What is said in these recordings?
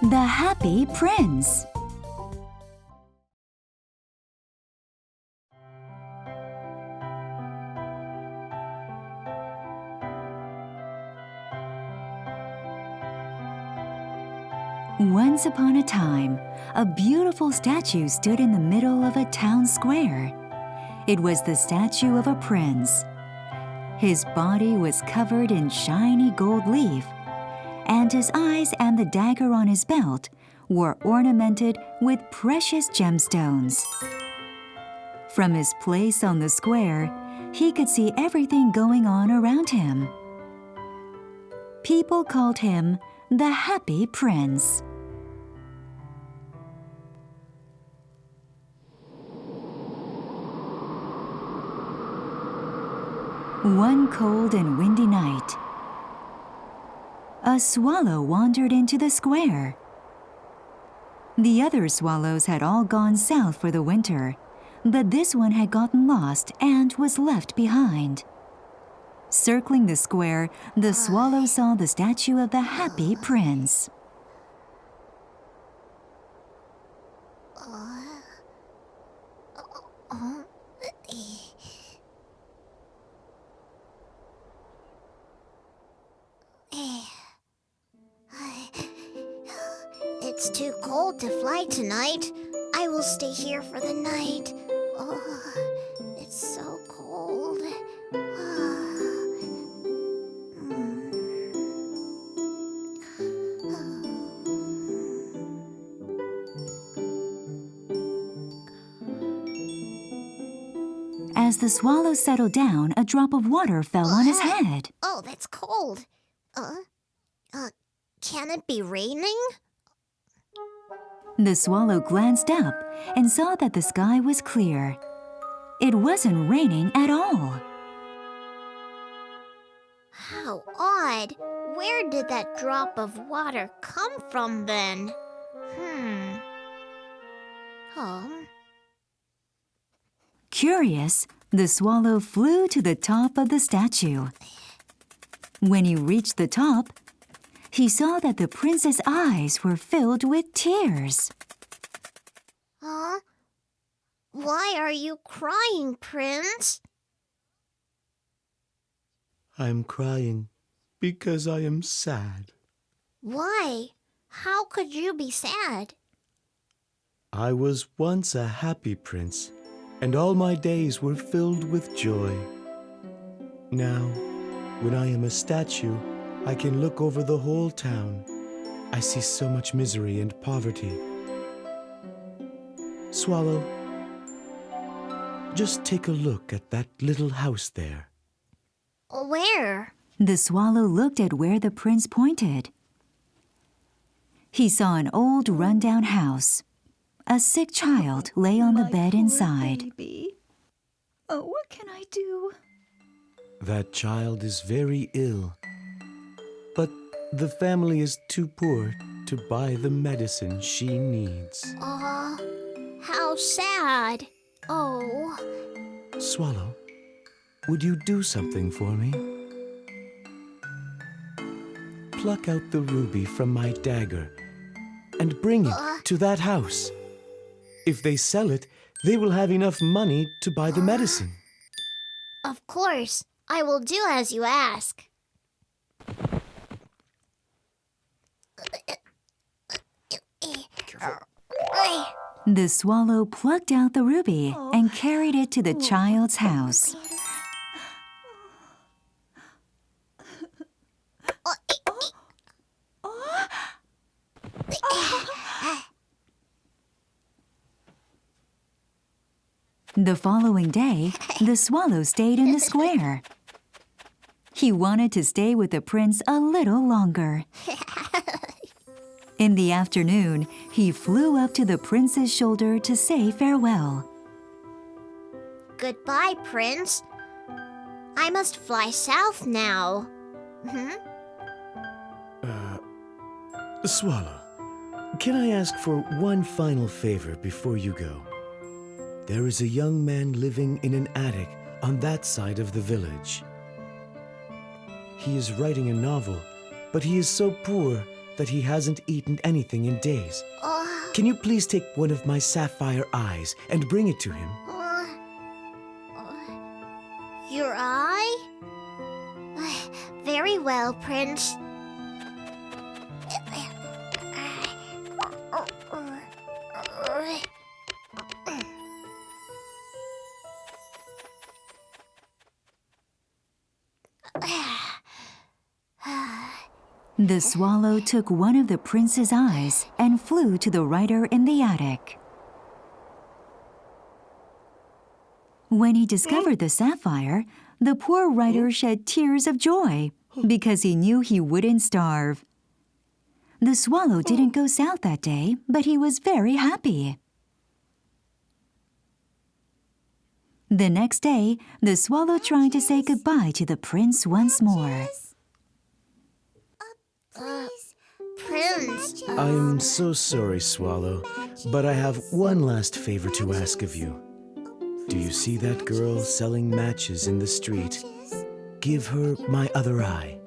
The Happy Prince. Once upon a time, a beautiful statue stood in the middle of a town square. It was the statue of a prince. His body was covered in shiny gold leaf, and his eyes and the dagger on his belt were ornamented with precious gemstones. From his place on the square, he could see everything going on around him. People called him the Happy Prince. One cold and windy night, a swallow wandered into the square. The other swallows had all gone south for the winter, but this one had gotten lost and was left behind. Circling the square, the swallow saw the statue of the Happy Prince. It's too cold to fly tonight. I will stay here for the night. Oh, it's so cold. As the swallow settled down, a drop of water fell on his head. Oh, that's cold. Can it be raining? The swallow glanced up and saw that the sky was clear. It wasn't raining at all. How odd. Where did that drop of water come from then? Curious, the swallow flew to the top of the statue. When he reached the top, he saw that the prince's eyes were filled with tears. Why are you crying, Prince? I'm crying because I am sad. Why? How could you be sad? I was once a happy prince, and all my days were filled with joy. Now, when I am a statue, I can look over the whole town. I see so much misery and poverty. Swallow, just take a look at that little house there. Where? The swallow looked at where the prince pointed. He saw an old run-down house. A sick child lay on the bed inside. Baby. Oh, what can I do? That child is very ill, but the family is too poor to buy the medicine she needs. How sad. Oh. Swallow, would you do something for me? Pluck out the ruby from my dagger and bring it to that house. If they sell it, they will have enough money to buy the medicine. Of course. I will do as you ask. The swallow plucked out the ruby and carried it to the child's house. The following day, the swallow stayed in the square. He wanted to stay with the prince a little longer. In the afternoon, he flew up to the prince's shoulder to say farewell. Goodbye, Prince. I must fly south now. Swallow, can I ask for one final favor before you go? There is a young man living in an attic on that side of the village. He is writing a novel, but he is so poor that he hasn't eaten anything in days. Can you please take one of my sapphire eyes and bring it to him? Your eye? Very well, Prince. The swallow took one of the prince's eyes and flew to the writer in the attic. When he discovered the sapphire, the poor writer shed tears of joy because he knew he wouldn't starve. The swallow didn't go south that day, but he was very happy. The next day, the swallow tried to say goodbye to the prince once more. Prince. I'm so sorry, Swallow, but I have one last favor to ask of you. Do you see that girl selling matches in the street? Give her my other eye.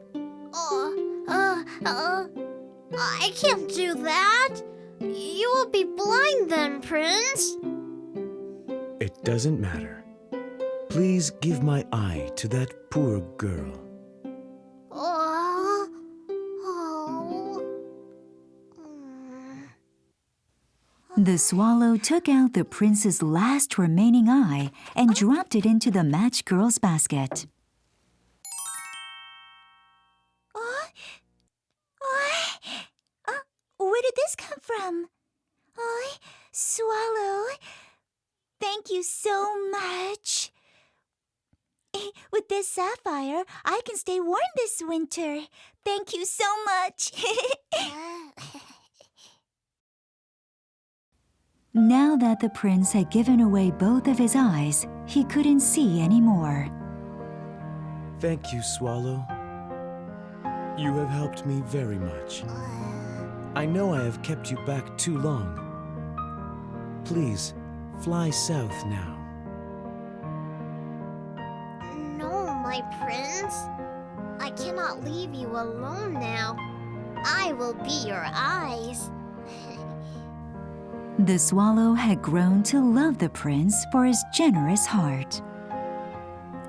I can't do that. You will be blind then, Prince. It doesn't matter. Please give my eye to that poor girl. The swallow took out the prince's last remaining eye and dropped it into the match girl's basket. Where did this come from? Swallow, thank you so much. With this sapphire, I can stay warm this winter. Thank you so much. Now that the prince had given away both of his eyes, he couldn't see anymore. Thank you, Swallow. You have helped me very much. I know I have kept you back too long. Please, fly south now. No, my prince. I cannot leave you alone now. I will be your eyes. The swallow had grown to love the prince for his generous heart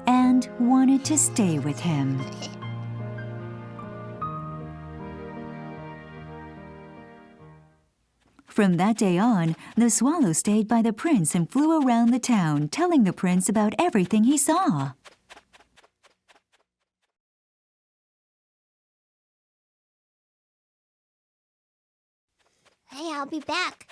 and wanted to stay with him. From that day on, the swallow stayed by the prince and flew around the town, telling the prince about everything he saw. Hey, I'll be back.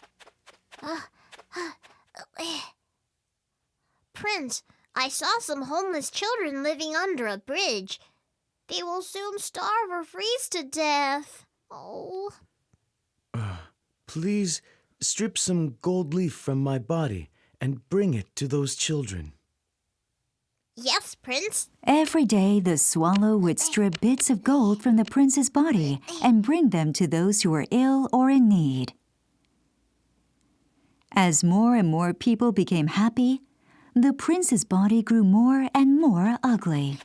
Prince, I saw some homeless children living under a bridge. They will soon starve or freeze to death. Oh. Please strip some gold leaf from my body and bring it to those children. Yes, Prince. Every day, the swallow would strip bits of gold from the prince's body and bring them to those who were ill or in need. As more and more people became happy, the prince's body grew more and more ugly.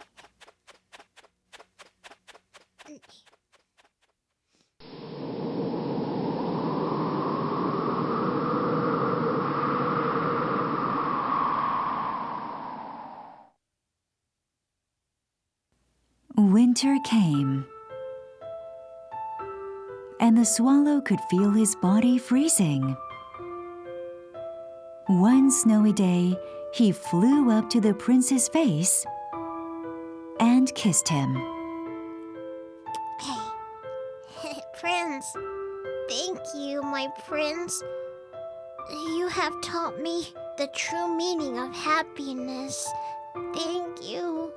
Winter came, and the swallow could feel his body freezing. One snowy day, he flew up to the prince's face and kissed him. Prince, thank you, my prince. You have taught me the true meaning of happiness. Thank you.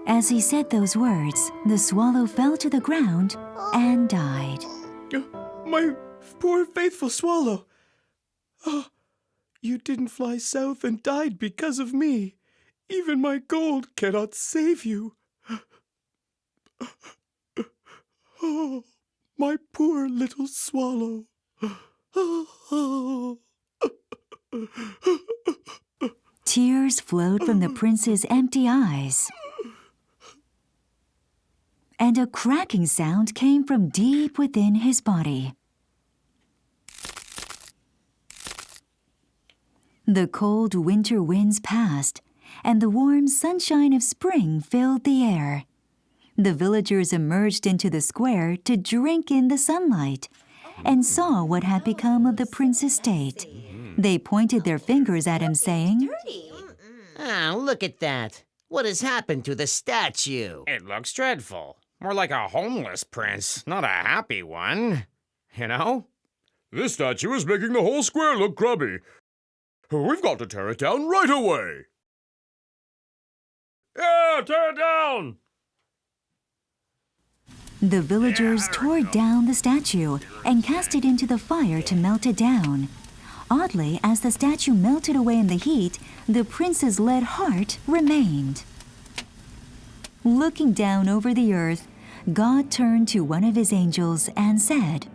As he said those words, the swallow fell to the ground and died. My poor faithful swallow. Oh, you didn't fly south and died because of me. Even my gold cannot save you. Oh, my poor little swallow. Tears flowed from the prince's empty eyes. and a cracking sound came from deep within his body. The cold winter winds passed, and the warm sunshine of spring filled the air. The villagers emerged into the square to drink in the sunlight and saw what had become of the prince's state. They pointed their fingers at him, saying, Ah, look at that. What has happened to the statue? It looks dreadful. More like a homeless prince, not a happy one. You know? This statue is making the whole square look grubby. We've got to tear it down right away. Yeah, tear it down! The villagers tore down the statue and cast it into the fire to melt it down. Oddly, as the statue melted away in the heat, the prince's lead heart remained. Looking down over the earth, God turned to one of his angels and said,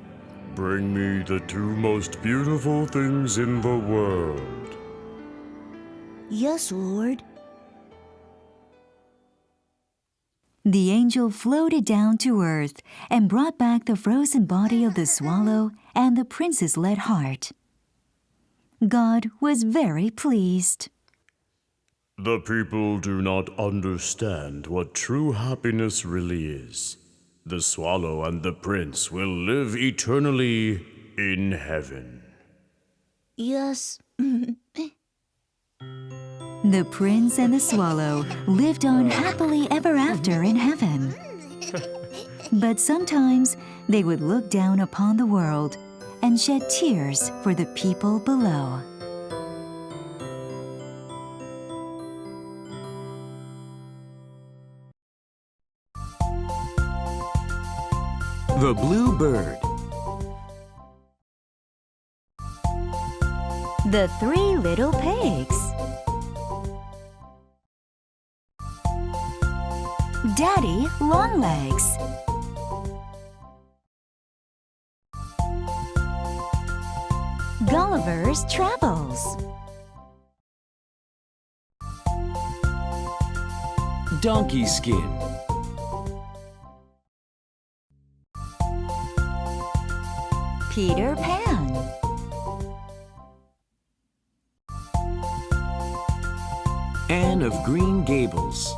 Bring me the two most beautiful things in the world. Yes, Lord. The angel floated down to earth and brought back the frozen body of the swallow and the prince's lead heart. God was very pleased. The people do not understand what true happiness really is. The swallow and the prince will live eternally in heaven. Yes. The prince and the swallow lived on happily ever after in heaven. But sometimes they would look down upon the world and shed tears for the people below. The Blue Bird. The Three Little Pigs. Daddy Longlegs. Gulliver's Travels. Donkey Skin. Peter Pan. Anne of Green Gables.